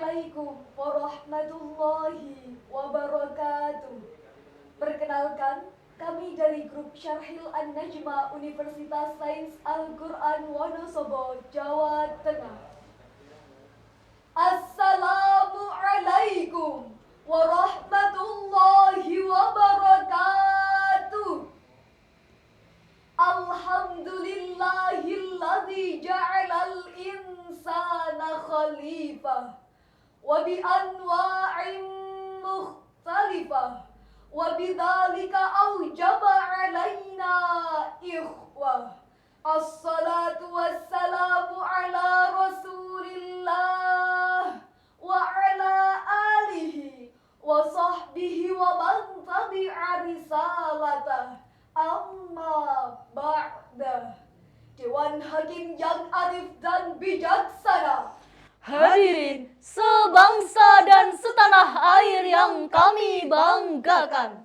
Assalamualaikum warahmatullahi wabarakatuh. Perkenalkan, kami dari grup Syarhil An-Najma Universitas Sains Al-Quran Wonosobo, Jawa Tengah. Assalamualaikum warahmatullahi wabarakatuh. Alhamdulillahilladzi ja'alal insana khalifah wa bi anwa'in mukhtalifah wa bidzalika aujaba 'alaina ikhwah. Assalatu wassalamu ala Rasulillah wa ala alihi wa sahbihi wa man tabi'a risalatah. Amma ba'dah. Dewan Hakim yang arif dan bijaksana, hadirin sebangsa dan setanah air yang kami banggakan.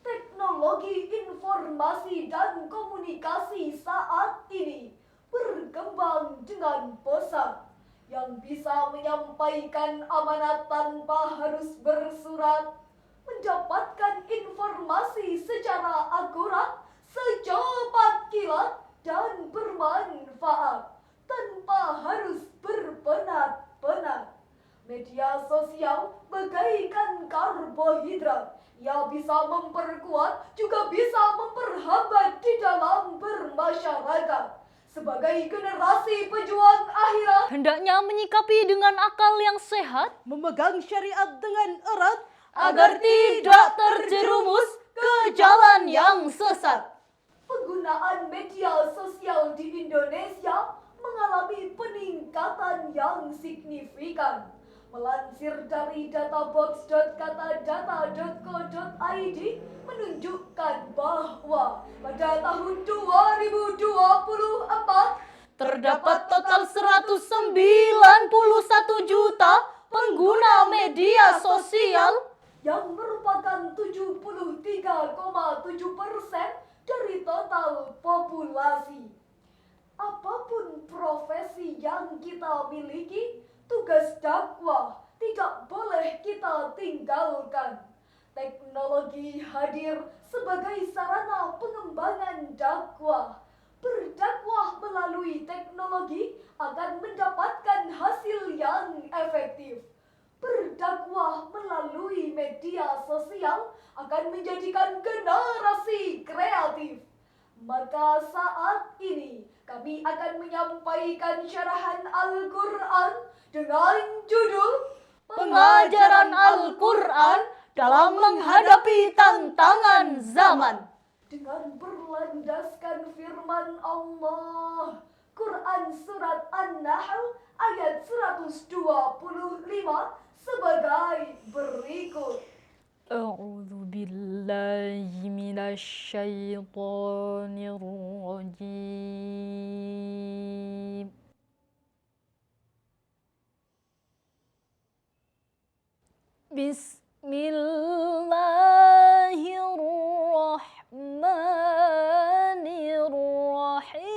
Teknologi informasi dan komunikasi saat ini berkembang dengan pesat, yang bisa menyampaikan amanat tanpa harus bersurat, mendapatkan informasi secara akurat, secepat kilat, dan bermanfaat tanpa harus berpenat-penat. Media sosial bagaikan karbohidrat, ia bisa memperkuat juga bisa memperhambat di dalam bermasyarakat. Sebagai generasi pejuang akhirat, Hendaknya menyikapi dengan akal yang sehat, memegang syariat dengan erat, agar tidak terjerumus ke jalan yang sesat. penggunaan media sosial di Indonesia mengalami peningkatan yang signifikan. Melansir dari databox.katadata.co.id menunjukkan bahwa pada tahun 2024 Terdapat total 191 juta pengguna media sosial yang merupakan 73,7% dari total populasi. Apapun profesi yang kita miliki, tugas dakwah tidak boleh kita tinggalkan. Teknologi hadir sebagai sarana pengembangan dakwah. Berdakwah melalui teknologi akan mendapatkan hasil yang efektif. Berdakwah melalui media sosial akan menjadikan generasi kreatif. Maka saat ini kami akan menyampaikan syarahan Al-Quran dengan judul pengajaran Al-Quran dalam menghadapi tantangan zaman. dengan berlandaskan firman Allah. Quran Surat An-Nahl ayat 125 sebagai berikut. A'udzu billahi minasy syaithanir rajim. Bismillahirrahmanirrahim.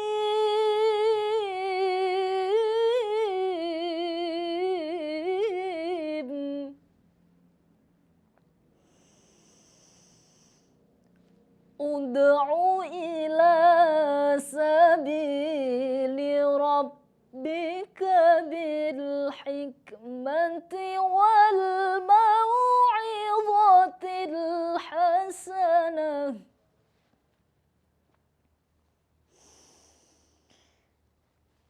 Ud'u ila sabili rabbika bil hikmati wal mau'izatil hasanah.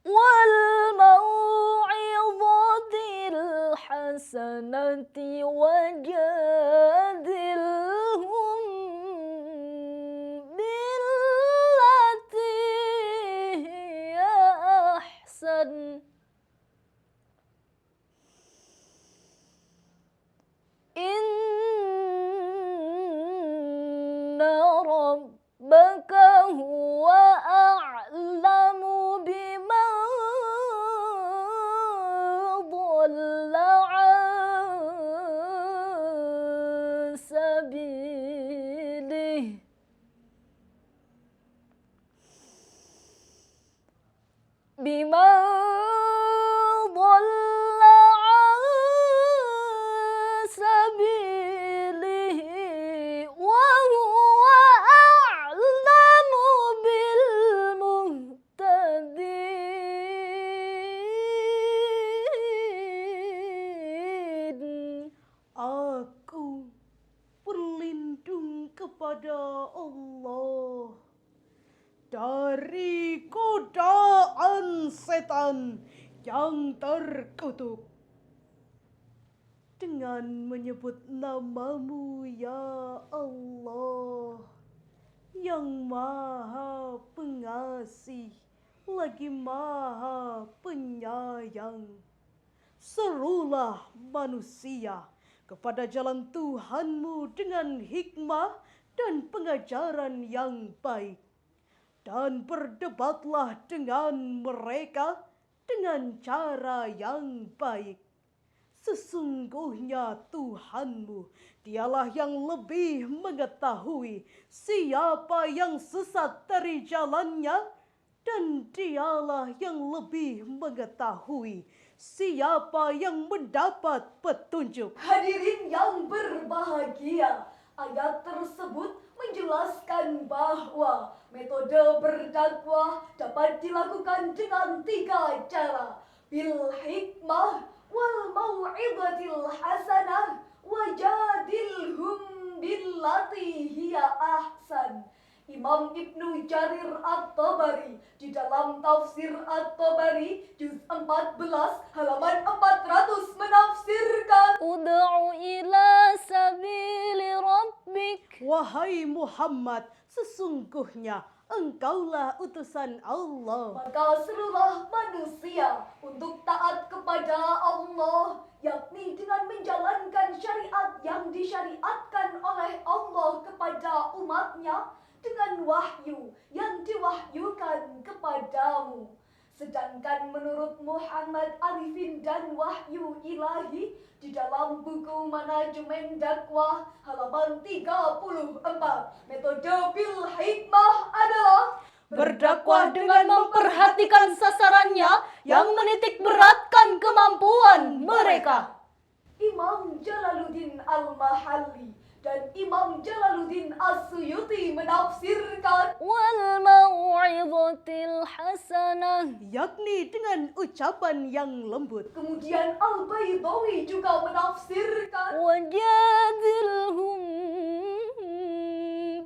Wal mau'izatil hasanati wajadilhum billati hiya ahsan. Inna rabbaka huwa a'lamu biman dhalla an kepada Allah dari godaan setan yang terkutuk. Dengan menyebut namamu ya Allah, yang Maha Pengasih lagi Maha Penyayang. Serulah manusia kepada jalan Tuhanmu dengan hikmah dan pengajaran yang baik. Dan berdebatlah dengan mereka dengan cara yang baik. Sesungguhnya Tuhanmu, dialah yang lebih mengetahui siapa yang sesat dari jalannya, dan dialah yang lebih mengetahui siapa yang mendapat petunjuk. Hadirin yang berbahagia, ayat tersebut menjelaskan bahwa metode berdakwah dapat dilakukan dengan 3 cara. Bil hikmah wal mau'izatil hasanah wajadilhum billati hiya ahsan. Imam Ibnu Jarir At-Tabari di dalam tafsir At-Tabari juz 14 halaman 400 menafsirkan, Ud'u ila sabili rabbik. Wahai Muhammad, sesungguhnya engkaulah utusan Allah. maka serulah manusia untuk taat kepada Allah, yakni dengan menjalankan syariat yang disyariatkan oleh Allah kepada umatnya dengan wahyu yang diwahyukan kepadamu. Sedangkan menurut Muhammad Arifin dan Wahyu Ilahi di dalam buku Manajemen Dakwah halaman 34, metode bil hikmah adalah Berdakwah dengan memperhatikan sasarannya yang menitik beratkan kemampuan mereka. Imam Jalaluddin Al-Mahalli dan Imam Jalaluddin As-Suyuti menafsirkan, Wal mau'izatil hasanah. Yakni dengan ucapan yang lembut. kemudian Al-Baydawi juga menafsirkan, Wajadilhum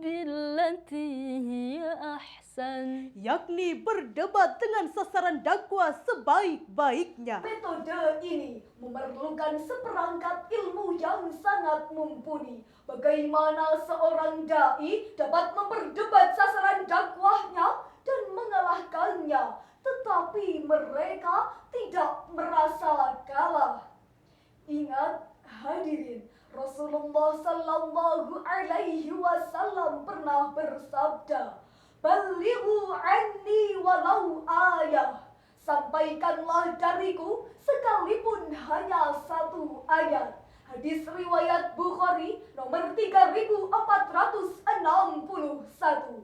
billati hiya ahsan. Yakni berdebat dengan sasaran dakwah sebaik-baiknya. metode ini memerlukan seperangkat ilmu yang sangat mumpuni. Bagaimana seorang dai dapat memperdebat sasaran dakwahnya dan mengalahkannya, tetapi mereka tidak merasa kalah. Ingat hadirin, Rasulullah Sallallahu Alaihi Wasallam pernah bersabda, "Balighu anni walau ayah." Sampaikanlah dariku sekalipun hanya 1 ayat. Hadis riwayat Bukhari nomor 3461.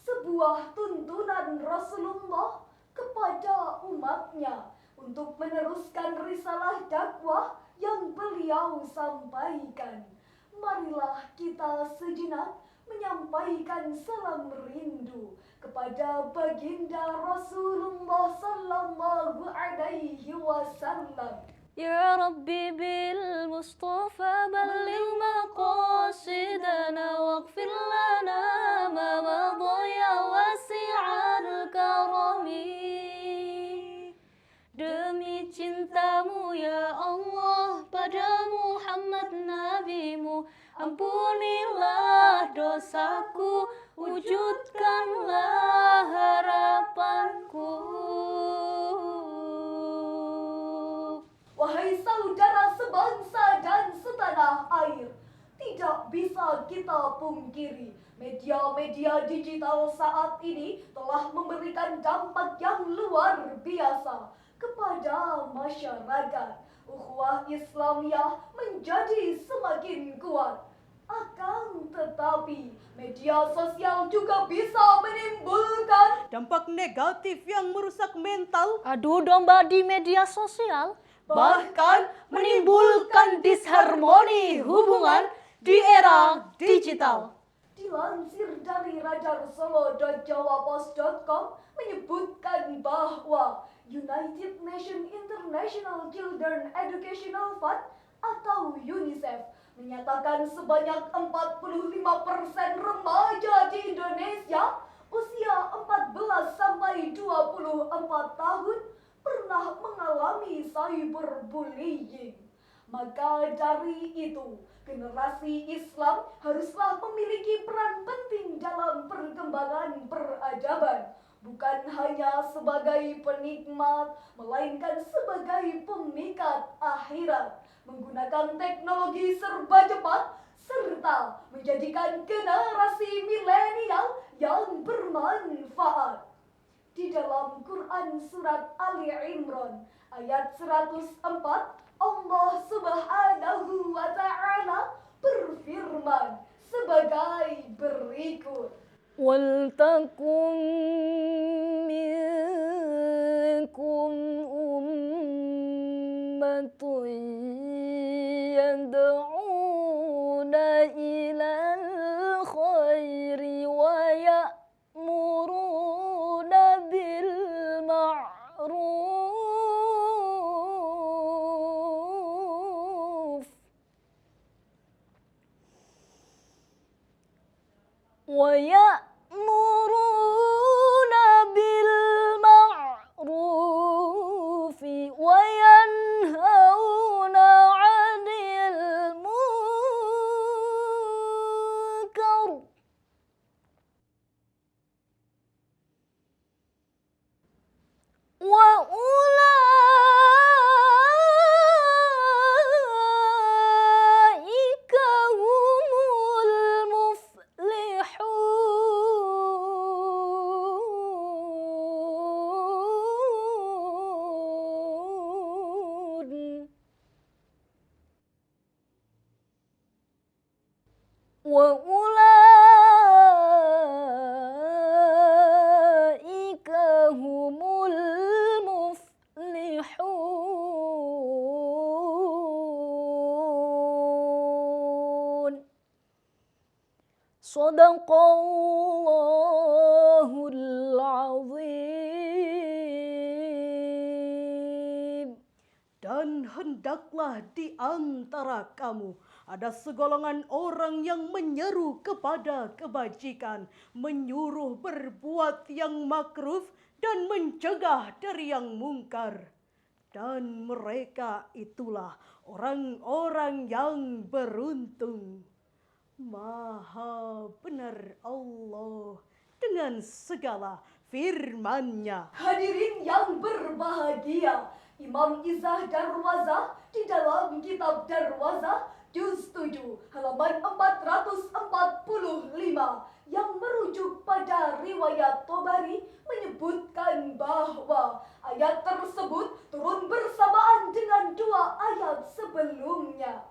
Sebuah tuntunan Rasulullah kepada umatnya untuk meneruskan risalah dakwah yang beliau sampaikan. Marilah kita sejenak menyampaikan salam rindu kepada baginda Rasulullah Sallallahu Alaihi Wasallam. Ya Rabbi bil Mustafa balligh maqasidana waghfir lana ma madaya wasi'al karami. Demi cintamu ya Allah pada Muhammad Nabimu, ampunilah dosaku, wujudkanlah harapanku. Wahai saudara sebangsa dan setanah air, tidak bisa kita pungkiri, media-media digital saat ini telah memberikan dampak yang luar biasa kepada masyarakat. Ukhuwah Islamiyah menjadi semakin kuat. Akan tetapi, media sosial juga bisa menimbulkan Dampak negatif yang merusak mental, Adu domba di media sosial. bahkan menimbulkan disharmoni hubungan di era digital. Dilansir dari radarsolo.jawapos.com menyebutkan bahwa United Nations International Children Educational Fund atau UNICEF menyatakan sebanyak 45% remaja di Indonesia usia 14 sampai 24 tahun pernah mengalami cyberbullying. Maka dari itu, generasi Islam haruslah memiliki peran penting dalam perkembangan peradaban, bukan hanya sebagai penikmat, melainkan sebagai pemikat akhirat, menggunakan teknologi serba cepat, serta menjadikan generasi milenial yang bermanfaat. Di dalam Quran Surat Ali Imran ayat 104, Allah Subhanahu wa Ta'ala berfirman sebagai berikut. وَلْتَكُنْ مِنْكُمْ أُمَّةٌ يَدْعُونَ إِلَى الْخَيْرِ وَيَأْمُرُونَ بِالْمَعْرُوفِ وينهون عن المنكر وأولئك هم المفلحون وأولئك هم المفلحون صدق الله العظيم. Dan hendaklah di antara kamu ada segolongan orang yang menyeru kepada kebajikan, menyuruh berbuat yang makruf dan mencegah dari yang mungkar. Dan mereka itulah orang-orang yang beruntung. Maha benar Allah dengan segala firman-Nya. Hadirin yang berbahagia, Imam Izzah Darwazah di dalam kitab Darwazah juz 7 halaman 445 yang merujuk pada riwayat Tobari menyebutkan bahwa ayat tersebut turun bersamaan dengan dua ayat sebelumnya.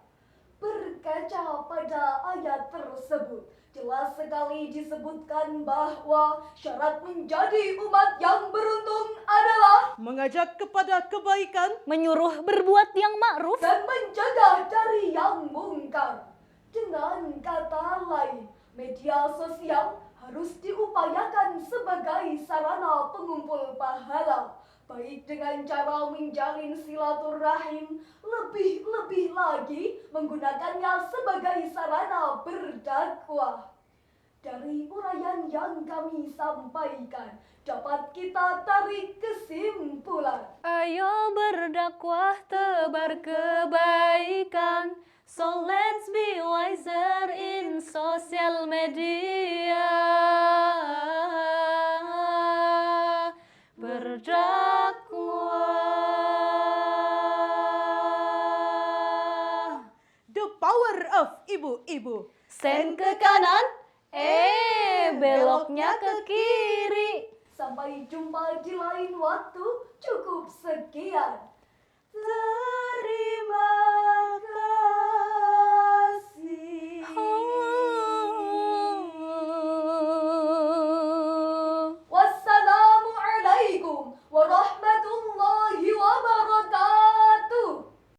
Berkaca pada ayat tersebut, jelas sekali disebutkan bahwa syarat menjadi umat yang beruntung adalah Mengajak kepada kebaikan, menyuruh berbuat yang ma'ruf dan mencegah dari yang mungkar. Dengan kata lain, media sosial harus diupayakan sebagai sarana pengumpul pahala, baik dengan cara menjalin silaturahim, lebih-lebih lagi menggunakannya sebagai sarana berdakwah. Dari uraian yang kami sampaikan, dapat kita tarik kesimpulan. Ayo berdakwah tebar kebaikan. So let's be wiser in social media. Berdakwah. the power of ibu-ibu. Sen ke kanan, beloknya ke kiri. Sampai jumpa di lain waktu. Cukup sekian.